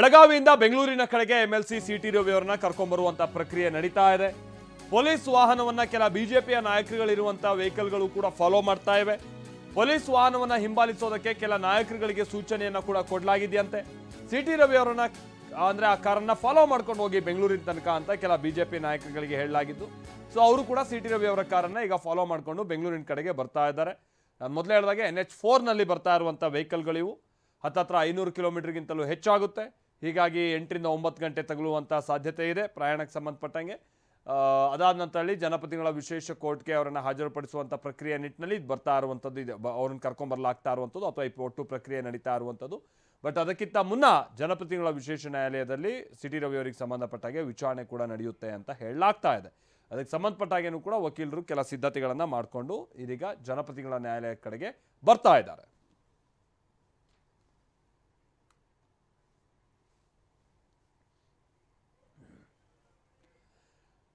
ಬೆಳಗಾವಿಯಿಂದ ಬೆಂಗಳೂರಿನ ಕಡೆಗೆ MLC city Ravi ಅವರನ್ನ ಕರ್ಕೊಂಡ್ಬರುವಂತ ಪ್ರಕ್ರಿಯೆ ನಡೀತಾ ಇದೆ. ಪೊಲೀಸ್ ವಾಹನವನ್ನ ಕೆಲ ಬಿಜೆಪಿಯ ನಾಯಕರುಗಳಿರುವಂತಹ ವೆಹಿಕಲ್ಗಳು ಕೂಡ ಫಾಲೋ ಮಾಡ್ತಾ ಇವೆ. ಪೊಲೀಸ್ ವಾಹನವನ್ನ ಹಿಂಬಾಲಿಸೋದಕ್ಕೆ ಕೆಲ ನಾಯಕರುಗಳಿಗೆ ಸೂಚನೆಯನ್ನ ಕೂಡ ಕೊಡಲಾಗಿದೆಯಂತೆ. ಸಿಟಿ ರವಿ ಅವರನ್ನ ಅಂದ್ರೆ ಆ ಕಾರನ್ನ ಫಾಲೋ ಮಾಡ್ಕೊಂಡು ಹೋಗಿ ಬೆಂಗಳೂರಿನ ತನಕ ಅಂತ ಕೆಲ ಬಿಜೆಪಿ ನಾಯಕರುಗಳಿಗೆ ಹೇಳಲಾಗಿದ್ದು. ಸೊ ಅವರು ಕೂಡ ಸಿಟಿ ರವಿ ಅವರ ಕಾರನ್ನ ಈಗ ಫಾಲೋ ಮಾಡ್ಕೊಂಡು ಬೆಂಗಳೂರಿನ ಕಡೆಗೆ ಬರ್ತಾ ಇದ್ದಾರೆ. ನಾನು ಮೊದಲೇ ಹೇಳಿದಾಗೆ NH4 ನಲ್ಲಿ ಬರ್ತಾ ಇರುವಂಥ ವೆಹಿಕಲ್ಗಳಿವು ಹತ್ತತ್ರ 500 ಕಿಲೋಮೀಟರ್ಗಿಂತಲೂ ಹೆಚ್ಚಾಗುತ್ತೆ. ಹೀಗಾಗಿ 8 ರಿಂದ 9 ಗಂಟೆ ತಗುಲುವಂಥ ಸಾಧ್ಯತೆ ಇದೆ ಪ್ರಯಾಣಕ್ಕೆ ಸಂಬಂಧಪಟ್ಟಂಗೆ. ಅದಾದ ನಂತರ ಜನಪತಿಗಳ ವಿಶೇಷ ಕೋರ್ಟ್ಗೆ ಅವರನ್ನು ಹಾಜರುಪಡಿಸುವಂಥ ಪ್ರಕ್ರಿಯೆ ನಿಟ್ಟಿನಲ್ಲಿ ಬರ್ತಾ ಇರುವಂಥದ್ದು ಇದೆ. ಅವ್ರನ್ನ ಕರ್ಕೊಂಡ್ಬರ್ಲಾಗ್ತಾ ಇರುವಂಥದ್ದು ಅಥವಾ ಒಟ್ಟು ಪ್ರಕ್ರಿಯೆ ನಡೀತಾ ಇರುವಂಥದ್ದು. ಬಟ್ ಅದಕ್ಕಿಂತ ಮುನ್ನ ಜನಪತಿಗಳ ವಿಶೇಷ ನ್ಯಾಯಾಲಯದಲ್ಲಿ ಸಿಟಿ ರವಿ ಅವರಿಗೆ ಸಂಬಂಧಪಟ್ಟಾಗೆ ವಿಚಾರಣೆ ಕೂಡ ನಡೆಯುತ್ತೆ ಅಂತ ಹೇಳಲಾಗ್ತಾ ಇದೆ. ಅದಕ್ಕೆ ಸಂಬಂಧಪಟ್ಟಾಗೇನು ಕೂಡ ವಕೀಲರು ಕೆಲ ಸಿದ್ಧತೆಗಳನ್ನು ಮಾಡಿಕೊಂಡು ಇದೀಗ ಜನಪತಿಗಳ ನ್ಯಾಯಾಲಯ ಕಡೆಗೆ ಬರ್ತಾ ಇದ್ದಾರೆ.